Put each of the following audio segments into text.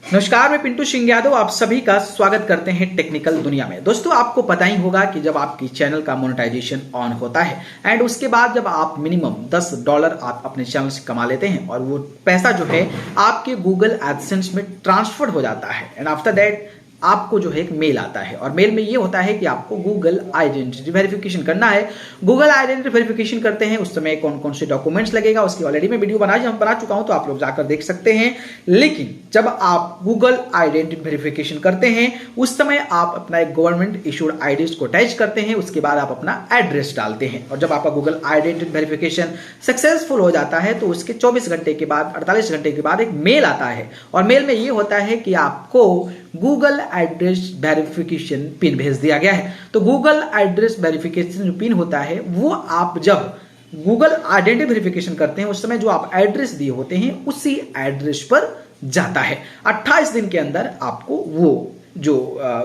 नमस्कार, मैं पिंटू सिंह यादव आप सभी का स्वागत करते हैं टेक्निकल दुनिया में। दोस्तों, आपको पता ही होगा कि जब आपकी चैनल का मोनेटाइजेशन ऑन होता है एंड उसके बाद जब आप मिनिमम $10 आप अपने चैनल से कमा लेते हैं और वो पैसा जो है आपके गूगल एडसेंस में ट्रांसफर हो जाता है एंड आफ्टर दैट आपको जो है एक मेल आता है और मेल में ये होता है कि आपको गूगल आइडेंटिटी वेरिफिकेशन करना है। गूगल आइडेंटिटी वेरिफिकेशन करते हैं उस समय कौन कौन से डॉक्यूमेंट्स लगेगा उसकी ऑलरेडी मैं वीडियो बना चुका हूं, तो आप लोग जाकर देख सकते हैं। लेकिन जब आप गूगल आइडेंटिटी वेरिफिकेशन करते हैं उस समय आप अपना एक गवर्नमेंट इशूड आईडी को अटैच करते हैं, उसके बाद आप अपना एड्रेस डालते हैं और जब आपका गूगल आइडेंटिटी वेरिफिकेशन सक्सेसफुल हो जाता है तो उसके 24 घंटे के बाद 48 घंटे के बाद एक मेल आता है और मेल में ये होता है कि आपको गूगल एड्रेस वेरिफिकेशन पिन भेज दिया गया है। तो गूगल एड्रेस वेरिफिकेशन जो पिन होता है वो आप जब गूगल आइडेंटिटी वेरिफिकेशन करते हैं उस समय जो आप एड्रेस दिए होते हैं उसी एड्रेस पर जाता है। 28 दिन के अंदर आपको वो जो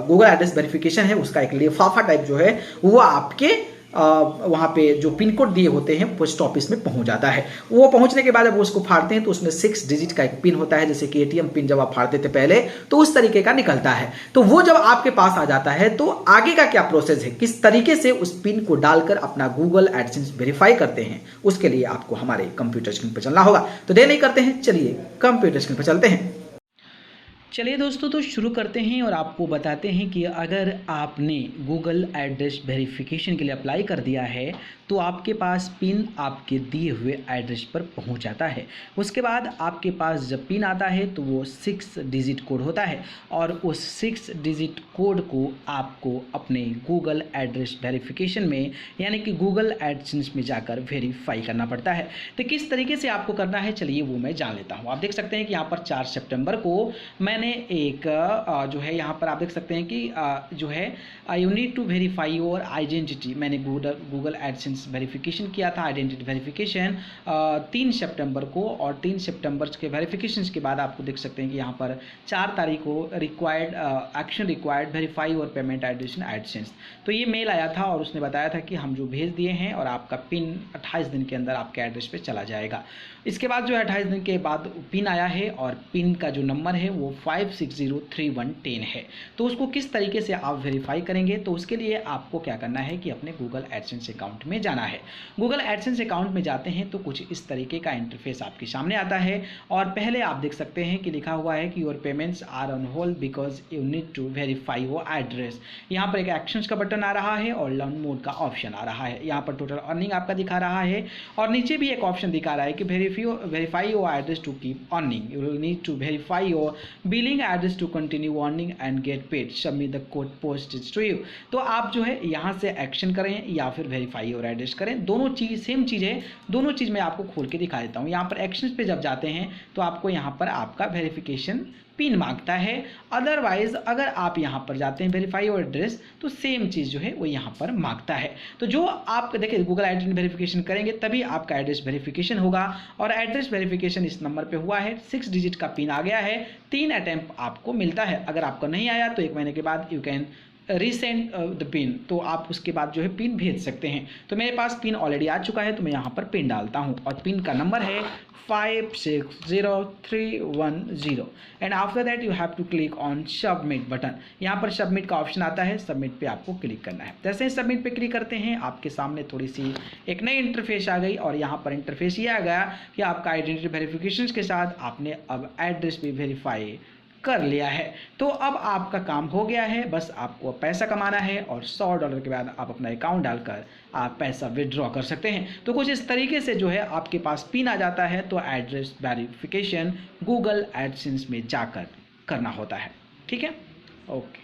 गूगल एड्रेस वेरिफिकेशन है उसका एक लिफाफा टाइप जो है वो आपके वहां पे जो पिन कोड दिए होते हैं पोस्ट ऑफिस में पहुंच जाता है। वो पहुंचने के बाद जब उसको फाड़ते हैं तो उसमें 6 डिजिट का एक पिन होता है, जैसे कि एटीएम पिन जब आप फाड़ते थे पहले तो उस तरीके का निकलता है। तो वो जब आपके पास आ जाता है तो आगे का क्या प्रोसेस है, किस तरीके से उस पिन को डालकर अपना गूगल एडसेंस वेरीफाई करते हैं, उसके लिए आपको हमारे कंप्यूटर स्क्रीन पर चलना होगा। तो देर नहीं करते हैं, चलिए कंप्यूटर स्क्रीन पर चलते हैं। चलिए दोस्तों, तो शुरू करते हैं और आपको बताते हैं कि अगर आपने गूगल एड्रेस वेरिफिकेशन के लिए अप्लाई कर दिया है तो आपके पास पिन आपके दिए हुए एड्रेस पर पहुंच जाता है। उसके बाद आपके पास जब पिन आता है तो वो 6 डिजिट कोड होता है और उस 6 डिजिट कोड को आपको अपने गूगल एड्रेस वेरिफिकेशन में यानी कि गूगल एडसेंस में जाकर वेरीफाई करना पड़ता है। तो किस तरीके से आपको करना है चलिए वो मैं जान लेता हूँ। आप देख सकते हैं कि यहाँ पर 4 सितंबर को मैंने एक जो है यहाँ पर आप देख सकते हैं कि जो है you need to verify your identity, मैंने गूगल एडसेंस वेरिफिकेशन किया था, आइडेंटिटी वेरिफिकेशन 3 सितंबर को और 3 सितंबर के वेरिफिकेशन के बाद आपको देख सकते हैं कि यहाँ पर 4 तारीख को required action required verify your payment address AdSense. तो ये मेल आया था और उसने बताया था कि हम जो भेज दिए हैं और आपका पिन 28 दिन के अंदर आपके एड्रेस पे चला जाएगा। इसके बाद जो 28 दिन के बाद पिन आया है और पिन का जो नंबर है वो 5603110 है। तो उसको किस तरीके से आप वेरीफाई करेंगे, तो उसके लिए आपको क्या करना है कि अपने गूगल एडसेंस अकाउंट में जाना है। गूगल एडसेंस अकाउंट में जाते हैं तो कुछ इस तरीके का इंटरफेस आपके सामने आता है और पहले आप देख सकते हैं कि लिखा हुआ है कि your payments are on hold because you need to verify your address. यहाँ पर एक एक्शंस का बटन आ रहा है और लर्न मोड का ऑप्शन आ रहा है। यहाँ पर टोटल अर्निंग आपका दिखा रहा है और नीचे भी एक ऑप्शन दिखा रहा है कि verify your address to keep earning, you will need to verify your billing address to continue earning and get paid, submit the code posted to you. तो आप जो है यहाँ से एक्शन करें या फिर वेरीफाई योर एड्रेस करें, दोनों चीज़ सेम चीज़ है। दोनों चीज़ मैं आपको खोल के दिखा देता हूँ। यहाँ पर एक्शंस पे जब जाते हैं तो आपको यहाँ पर आपका वेरिफिकेशन पिन मांगता है। अदरवाइज अगर आप यहाँ पर जाते हैं वेरीफाई योर एड्रेस तो सेम चीज़ जो है वो यहाँ पर मांगता है। तो जो आप देखिए गूगल आइडेंटिटी वेरिफिकेशन करेंगे तभी आपका एड्रेस वेरिफिकेशन होगा और एड्रेस वेरिफिकेशन इस नंबर पे हुआ है, 6 डिजिट का पिन आ गया है, 3 अटेम्प्ट आपको मिलता है। अगर आपको नहीं आया तो 1 महीने के बाद you can resend the pin, तो आप उसके बाद जो है पिन भेज सकते हैं। तो मेरे पास पिन ऑलरेडी आ चुका है तो मैं यहाँ पर पिन डालता हूँ और पिन का नंबर है 5603110 and after that you have to click on submit button. यहाँ पर सबमिट का ऑप्शन आता है, सबमिट पे आपको क्लिक करना है। जैसे ही सबमिट पे क्लिक करते हैं आपके सामने थोड़ी सी एक नई इंटरफेस आ गई और यहाँ पर इंटरफेस ये आ गया कि आपका आइडेंटिटी वेरिफिकेशन के साथ आपने अब एड्रेस भी वेरीफाई कर लिया है। तो अब आपका काम हो गया है, बस आपको पैसा कमाना है और $100 के बाद आप अपना अकाउंट डालकर आप पैसा विड्रॉ कर सकते हैं। तो कुछ इस तरीके से जो है आपके पास पिन आ जाता है तो एड्रेस वेरिफिकेशन गूगल एडसेंस में जाकर करना होता है। ठीक है, ओके।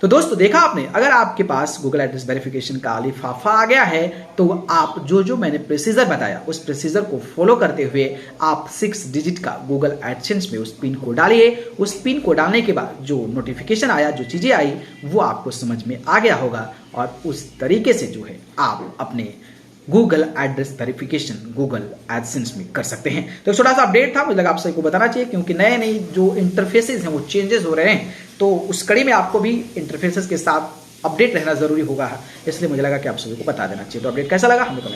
तो दोस्तों देखा आपने, अगर आपके पास गूगल एड्रेस वेरिफिकेशन का लिफाफा आ गया है तो आप जो मैंने प्रोसीजर बताया उस प्रोसीजर को फॉलो करते हुए आप 6 डिजिट का गूगल एडसेंस में उस पिन को डालिए। उस पिन को डालने के बाद जो नोटिफिकेशन आया, जो चीज़ें आई वो आपको समझ में आ गया होगा और उस तरीके से जो है आप अपने Google address verification Google AdSense में कर सकते हैं। तो एक छोटा सा अपडेट था, मुझे लगा आप सभी को बताना चाहिए क्योंकि नए नई जो इंटरफेसेस हैं वो चेंजेस हो रहे हैं, तो उस कड़ी में आपको भी इंटरफेसेस के साथ अपडेट रहना जरूरी होगा, इसलिए मुझे लगा कि आप सभी को बता देना चाहिए। तो अपडेट कैसा लगा हमें कमेंट